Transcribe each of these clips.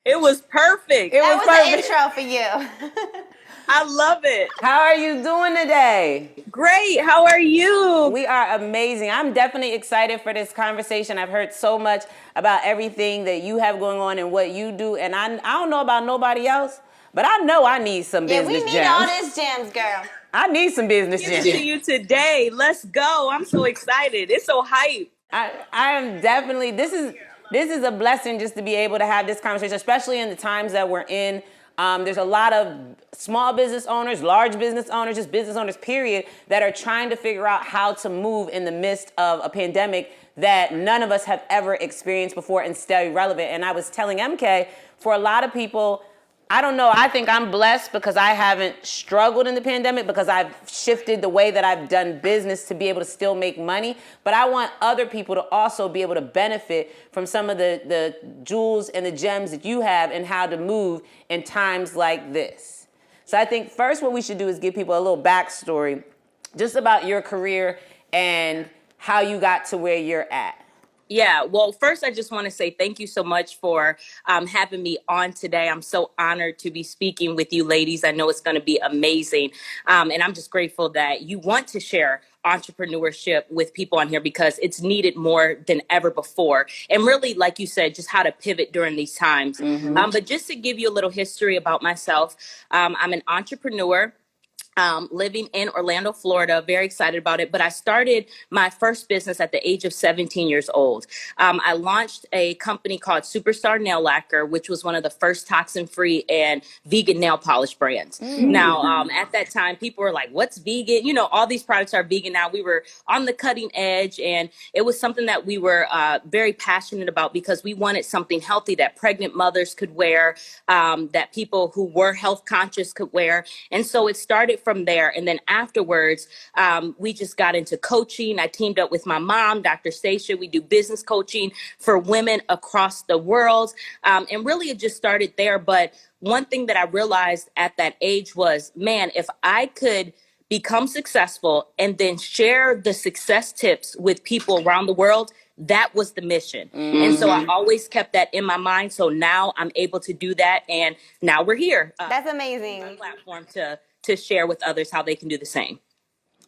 It was perfect. That was the intro for you. I love it. How are you doing today? Great. How are you? We are amazing. I'm definitely excited for this conversation. I've heard so much about everything that you have going on and what you do. And I don't know about nobody else, but I know I need some Yeah, business we need gems. all this gems, girl. I need some business Give gems. it to you today. Let's go. I'm so excited. It's so hype. I am definitely, this is a blessing just to be able to have this conversation, especially in the times that we're in. There's a lot of small business owners, large business owners, just business owners, period, that are trying to figure out how to move in the midst of a pandemic that none of us have ever experienced before and stay relevant. And I was telling MK, for a lot of people, I don't know. I think I'm blessed because I haven't struggled in the pandemic because I've shifted the way that I've done business to be able to still make money. But I want other people to also be able to benefit from some of the jewels and the gems that you have and how to move in times like this. So I think first what we should do is give people a little backstory just about your career and how you got to where you're at. Yeah, well, first, I just want to say thank you so much for having me on today. I'm so honored to be speaking with you ladies. I know it's going to be amazing. And I'm just grateful that you want to share entrepreneurship with people on here because it's needed more than ever before. And really, like you said, just how to pivot during these times. But just to give you a little history about myself, I'm an entrepreneur. Living in Orlando, Florida, very excited about it. But I started my first business at the age of 17 years old. I launched a company called Superstar Nail Lacquer, which was one of the first toxin-free and vegan nail polish brands. Now, at that time, people were like, what's vegan? You know, all these products are vegan now. We were on the cutting edge, and it was something that we were very passionate about because we wanted something healthy that pregnant mothers could wear, that people who were health conscious could wear. And so it started from there. And then afterwards, we just got into coaching. I teamed up with my mom, Dr. Stacia. We do business coaching for women across the world. And really, it just started there. But one thing that I realized at that age was, man, if I could become successful and then share the success tips with people around the world, that was the mission. And so I always kept that in my mind. So now I'm able to do that. And now we're here. That's amazing. Platform to share with others how they can do the same.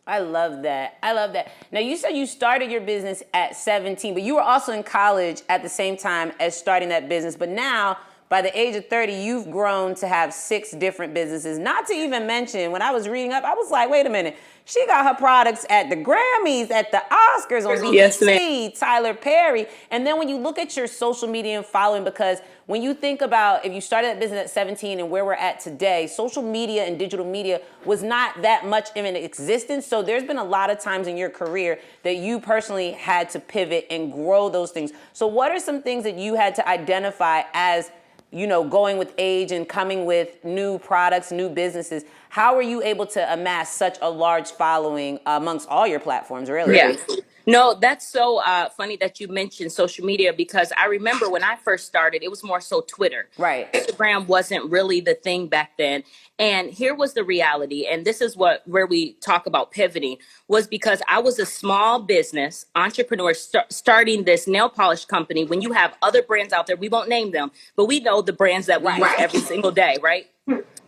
I love that. I love that. Now, you said you started your business at 17, but you were also in college at the same time as starting that business. But now, by the age of 30, you've grown to have 6 different businesses. Not to even mention, when I was reading up, I was like, wait a minute. She got her products at the Grammys, at the Oscars, on BET, Tyler Perry. And then when you look at your social media and following, because when you think about if you started that business at 17 and where we're at today, social media and digital media was not that much in existence. So there's been a lot of times in your career that you personally had to pivot and grow those things. So what are some things that you had to identify as, you know, going with age and coming with new products, new businesses? How were you able to amass such a large following amongst all your platforms, really? Yeah. No, that's so funny that you mentioned social media because I remember when I first started, it was more so Twitter. Right. Instagram wasn't really the thing back then. And here was the reality. And this is where we talk about pivoting was because I was a small business entrepreneur starting this nail polish company. When you have other brands out there, we won't name them, but we know the brands that we use every single day, right?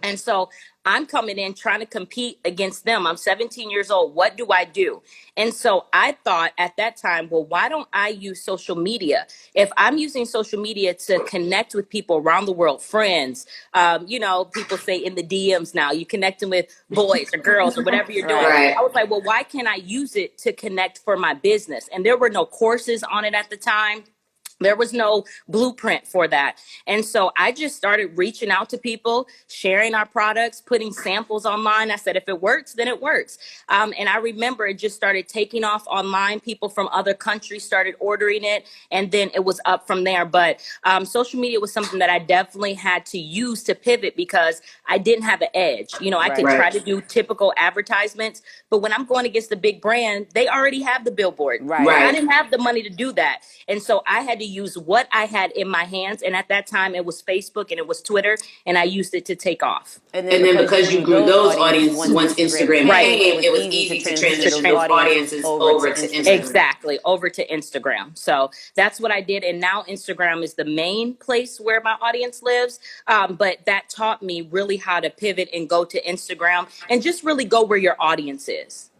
And so I'm coming in trying to compete against them. I'm 17 years old. What do I do? And so I thought at that time, well, why don't I use social media? If I'm using social media to connect with people around the world, friends, you know, people say in the DMs now, you connecting with boys or girls or whatever you're doing. Right. I was like, well, why can't I use it to connect for my business? And there were no courses on it at the time. There was no blueprint for that. And so I just started reaching out to people, sharing our products, putting samples online. I said, if it works, then it works. And I remember it just started taking off online. People from other countries started ordering it. And then it was up from there. But social media was something that I definitely had to use to pivot because I didn't have an edge. You know, I could try to do typical advertisements. But when I'm going against the big brand, they already have the billboard. I didn't have the money to do that. And so I had to use what I had in my hands. And at that time, it was Facebook and it was Twitter, and I used it to take off. And then because you grew those audiences, once Instagram Right. came, it was easy to transition those audiences over to Instagram. Exactly, over to Instagram. So that's what I did. And now Instagram is the main place where my audience lives. But that taught me really how to pivot and go to Instagram and just really go where your audience is.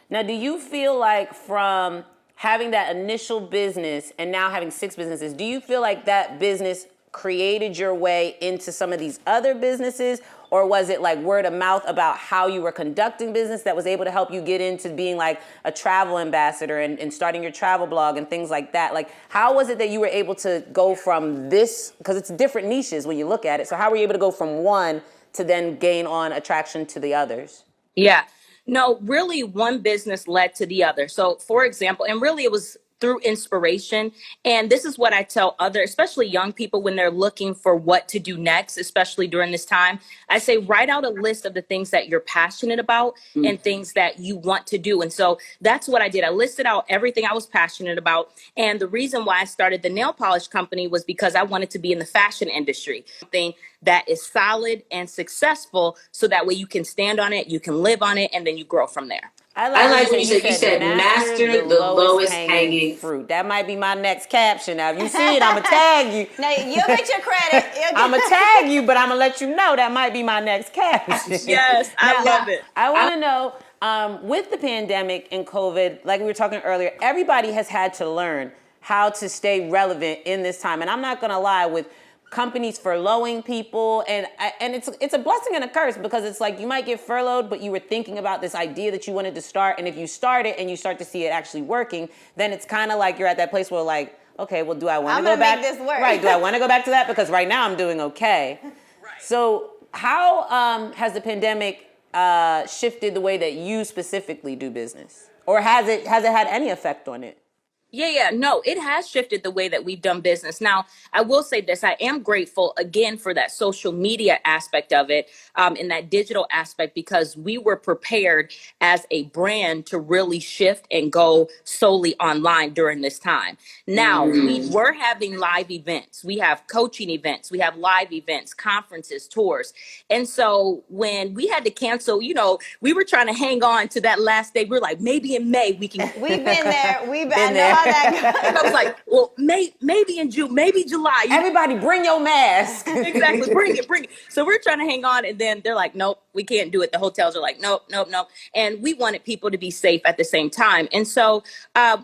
Now, do you feel like from having that initial business and now having 6 businesses, do you feel like that business created your way into some of these other businesses? Or was it like word of mouth about how you were conducting business that was able to help you get into being like a travel ambassador and starting your travel blog and things like that? Like, how was it that you were able to go from this, because it's different niches when you look at it. So how were you able to go from one to then gain on attraction to the others? Yeah. No, really one business led to the other. So for example, and really it was through inspiration. And this is what I tell other, especially young people when they're looking for what to do next, especially during this time. I say, write out a list of the things that you're passionate about and things that you want to do. And so that's what I did. I listed out everything I was passionate about. And the reason why I started the nail polish company was because I wanted to be in the fashion industry, something that is solid and successful. So that way you can stand on it, you can live on it, and then you grow from there. I like when you said master the lowest hanging fruit. That might be my next caption. Now, if you see it, I'm going to tag you. No, you'll get your credit. I'm going to tag you, but I'm going to let you know that might be my next caption. Yes, I love it. I want to know, with the pandemic and COVID, like we were talking earlier, everybody has had to learn how to stay relevant in this time. And I'm not going to lie, with companies furloughing people, and it's a blessing and a curse, because it's like you might get furloughed, but you were thinking about this idea that you wanted to start, and if you start it and you start to see it actually working, then it's kind of like you're at that place where like, okay, well, do I want to go back? Make this work. Right? Do I want to go back to that? Because right now I'm doing okay. Right. So how has the pandemic shifted the way that you specifically do business, or has it had any effect on it? Yeah. No, it has shifted the way that we've done business. Now, I will say this. I am grateful, again, for that social media aspect of it, and that digital aspect, because we were prepared as a brand to really shift and go solely online during this time. Now, we were having live events. We have coaching events. We have live events, conferences, tours. And so when we had to cancel, we were trying to hang on to that last day. We're like, maybe in May we can. We've been there. We've been there. And I was like, well, maybe in June, maybe July. Everybody bring your mask. Exactly, bring it. So we're trying to hang on, and then they're like, nope, we can't do it. The hotels are like, nope. And we wanted people to be safe at the same time. And so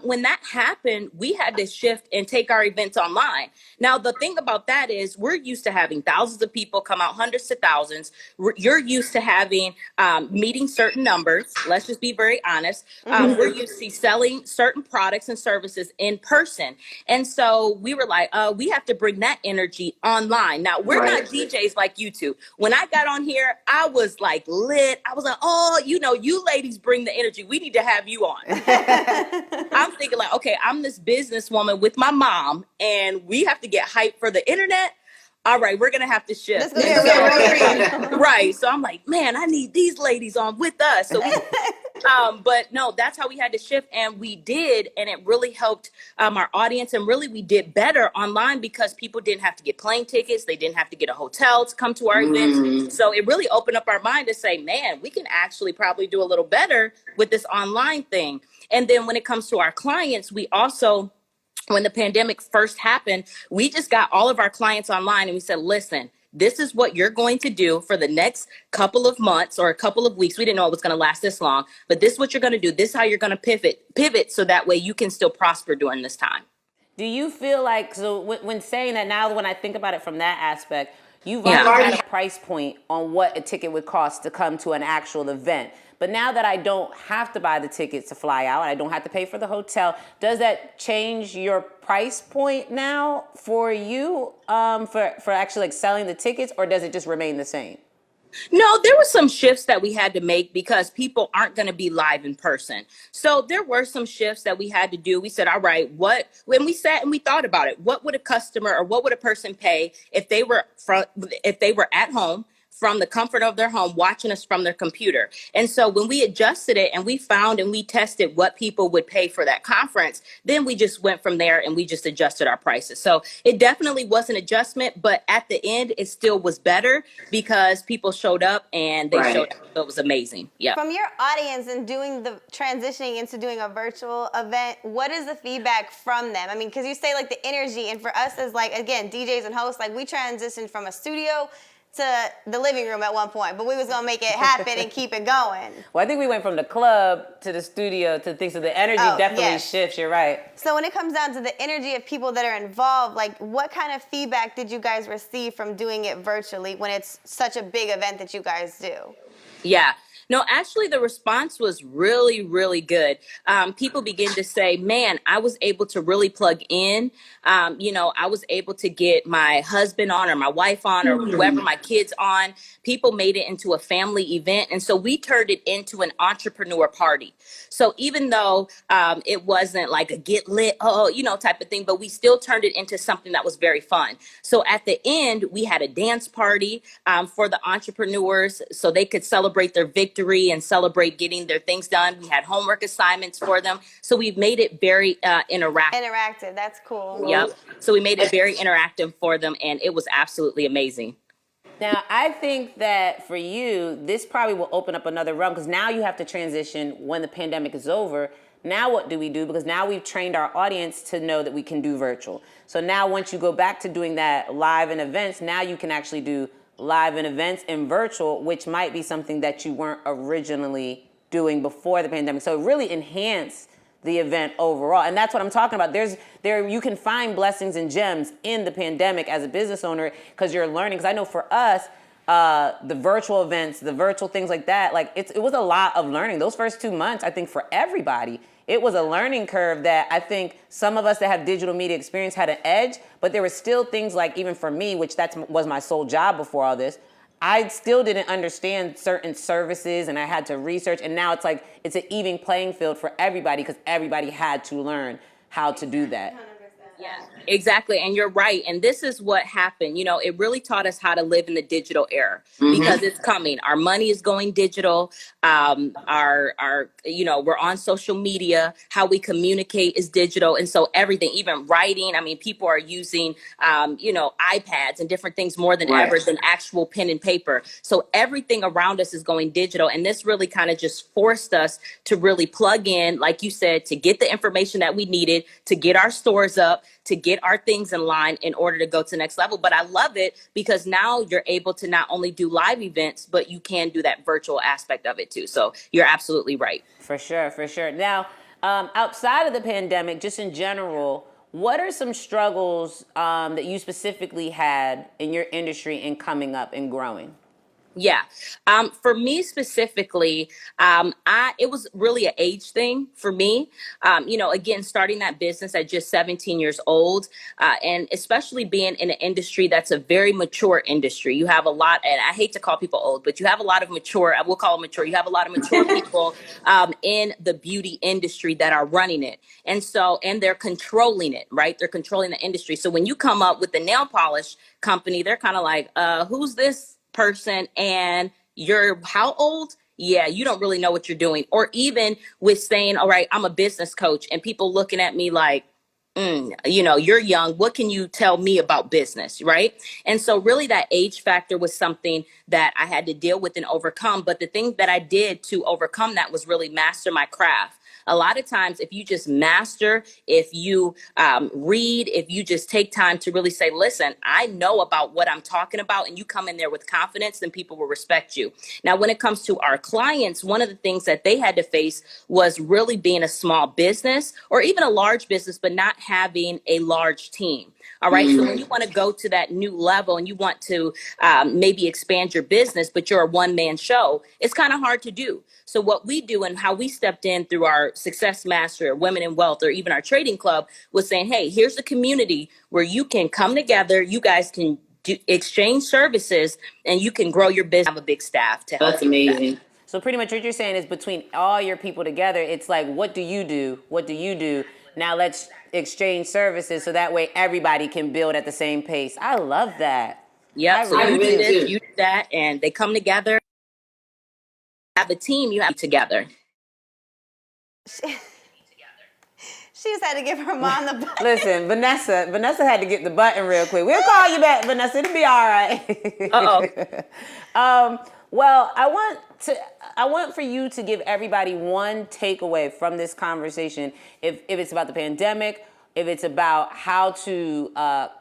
when that happened, we had to shift and take our events online. Now, the thing about that is we're used to having thousands of people come out, hundreds to thousands. You're used to having meeting certain numbers. Let's just be very honest. We're used to selling certain products and services in person. And so we were like, we have to bring that energy online. Now, we're not DJs like you two. When I got on here, I was like lit. I was like, you ladies bring the energy. We need to have you on. I'm thinking like, okay, I'm this businesswoman with my mom, and we have to get hyped for the internet. All right, we're going to have to shift. Right. So I'm like, man, I need these ladies on with us. So but no, that's how we had to shift. And we did. And it really helped our audience. And really, we did better online because people didn't have to get plane tickets. They didn't have to get a hotel to come to our events. So it really opened up our mind to say, man, we can actually probably do a little better with this online thing. And then when it comes to our clients, we also, when the pandemic first happened, we just got all of our clients online and we said, listen, this is what you're going to do for the next couple of months or a couple of weeks. We didn't know it was going to last this long, but this is what you're going to do. This is how you're going to pivot so that way you can still prosper during this time. Do you feel like, so when saying that, now when I think about it from that aspect, you've already had a price point on what a ticket would cost to come to an actual event. But now that I don't have to buy the tickets to fly out, I don't have to pay for the hotel, does that change your price point now for you, for actually like selling the tickets, or does it just remain the same? No, there were some shifts that we had to make because people aren't going to be live in person. So there were some shifts that we had to do. We said, all right, when we sat and we thought about it, what would a customer or what would a person pay if they were at home from the comfort of their home, watching us from their computer. And so when we adjusted it and we found and we tested what people would pay for that conference, then we just went from there and we just adjusted our prices. So it definitely was an adjustment, but at the end, it still was better because people showed up and they showed up. So it was amazing. Yeah. From your audience and doing the transitioning into doing a virtual event, what is the feedback from them? I mean, because you say like the energy, and for us as like, again, DJs and hosts, like we transitioned from a studio to the living room at one point, but we was gonna make it happen and keep it going. Well, I think we went from the club to the studio to things, so the energy definitely shifts, you're right. So when it comes down to the energy of people that are involved, like what kind of feedback did you guys receive from doing it virtually when it's such a big event that you guys do? Yeah. No, actually, the response was really, really good. People begin to say, man, I was able to really plug in. I was able to get my husband on or my wife on or whoever, my kids on. People made it into a family event. And so we turned it into an entrepreneur party. So even though it wasn't like a get lit, type of thing, but we still turned it into something that was very fun. So at the end, we had a dance party for the entrepreneurs so they could celebrate their victory and celebrate getting their things done. We had homework assignments for them. So we've made it very interactive. Interactive, that's cool. Yep. So we made it very interactive for them, and it was absolutely amazing. Now, I think that for you, this probably will open up another realm because now you have to transition when the pandemic is over. Now what do we do? Because now we've trained our audience to know that we can do virtual. So now once you go back to doing that live in events, now you can actually do live in events and virtual, which might be something that you weren't originally doing before the pandemic. So it really enhanced the event overall. And that's what I'm talking about. You can find blessings and gems in the pandemic as a business owner because you're learning. Because I know for us, the virtual events, the virtual things like that, like it was a lot of learning. Those first 2 months, I think for everybody, it was a learning curve that I think some of us that have digital media experience had an edge, but there were still things like, even for me, which was my sole job before all this, I still didn't understand certain services and I had to research. And now it's like, it's an even playing field for everybody because everybody had to learn how to do that. Yeah, exactly. And you're right. And this is what happened. It really taught us how to live in the digital era because it's coming. Our money is going digital. We're on social media. How we communicate is digital. And so everything, even writing, people are using, iPads and different things more than ever than actual pen and paper. So everything around us is going digital. And this really kind of just forced us to really plug in, like you said, to get the information that we needed to get our stores up, to get our things in line in order to go to the next level. But I love it because now you're able to not only do live events, but you can do that virtual aspect of it too. So you're absolutely right. For sure, for sure. Now, outside of the pandemic, just in general, what are some struggles that you specifically had in your industry in coming up and growing? Yeah. For me specifically, it was really an age thing for me. Again, starting that business at just 17 years old, and especially being in an industry that's a very mature industry. You have a lot, and I hate to call people old, but you have a lot of mature, I will call them mature. You have a lot of mature people in the beauty industry that are running it. And they're controlling it, right? They're controlling the industry. So when you come up with the nail polish company, they're kind of like, who's this person and you're how old? Yeah, you don't really know what you're doing. Or even with saying, all right, I'm a business coach and people looking at me like, you're young. What can you tell me about business? Right. And so really that age factor was something that I had to deal with and overcome. But the thing that I did to overcome that was really master my craft. A lot of times, if you just master, if you read, if you just take time to really say, listen, I know about what I'm talking about, and you come in there with confidence, then people will respect you. Now, when it comes to our clients, one of the things that they had to face was really being a small business or even a large business, but not having a large team. All right. So when you want to go to that new level and you want to maybe expand your business, but you're a one-man show, it's kind of hard to do. So what we do and how we stepped in through our Success Master, Women in Wealth, or even our trading club was saying, hey, here's a community where you can come together. You guys can exchange services and you can grow your business. Have a big staff to help. That's amazing. So pretty much what you're saying is between all your people together, it's like, what do you do? What do you do? Now let's exchange services so that way everybody can build at the same pace. I love that. I Yep. So you really do do. this, you do that, and they come together. Have a team. You have together. She just had to give her mom the button. Listen, Vanessa had to get the button real quick. We'll call you back, Vanessa. It'll be all Uh oh. right. Well, I want for you to give everybody one takeaway from this conversation. If it's about the pandemic, if it's about how to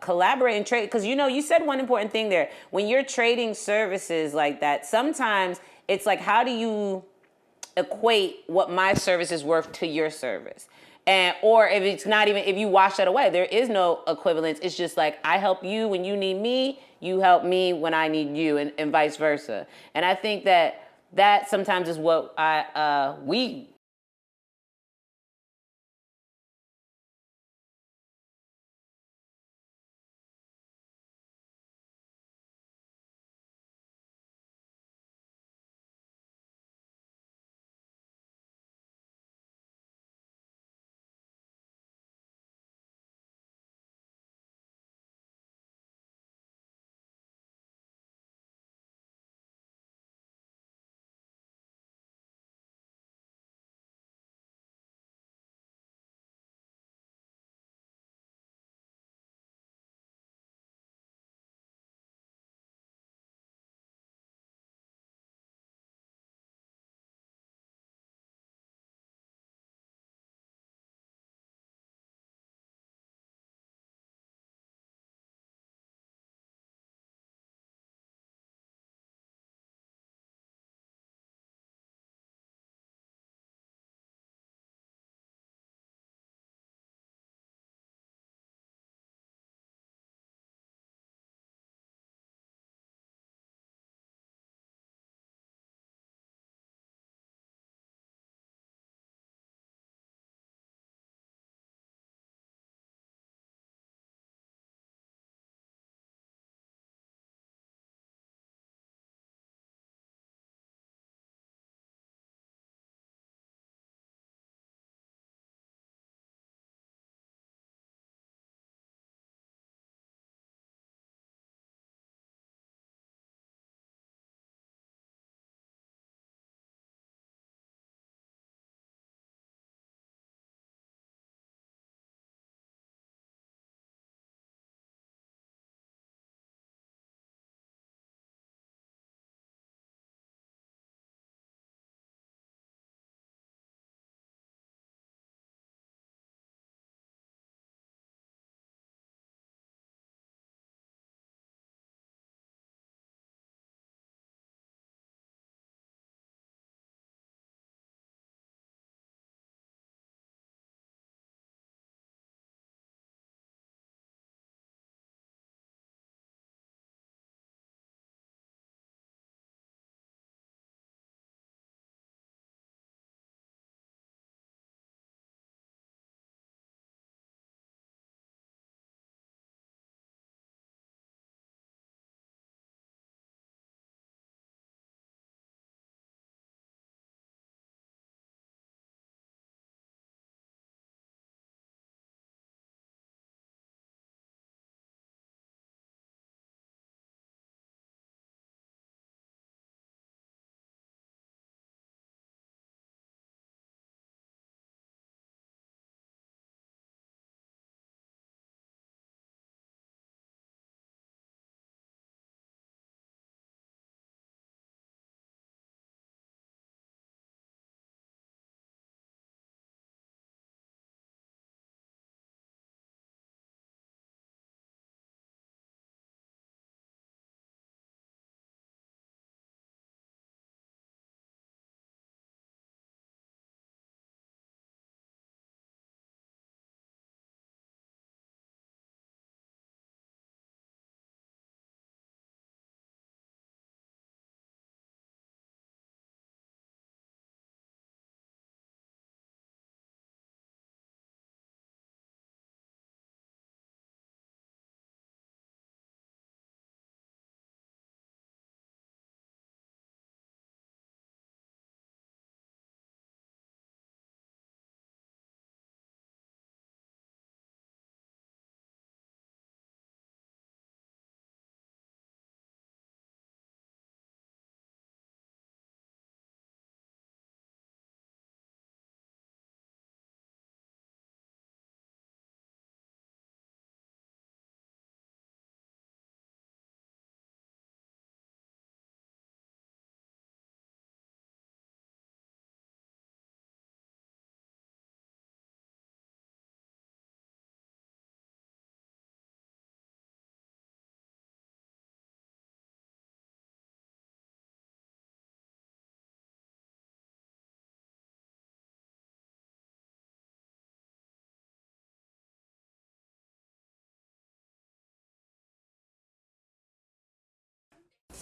collaborate and trade, because you said one important thing there. When you're trading services like that, sometimes it's like, how do you equate what my service is worth to your service? And or if it's not even, if you wash that away, there is no equivalence. It's just like, I help you when you need me, you help me when I need you, and vice versa. And I think that sometimes is what we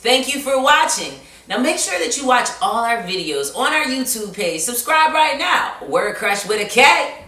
Thank you for watching. Now make sure that you watch all our videos on our YouTube page. Subscribe right now. Word Crush with a K.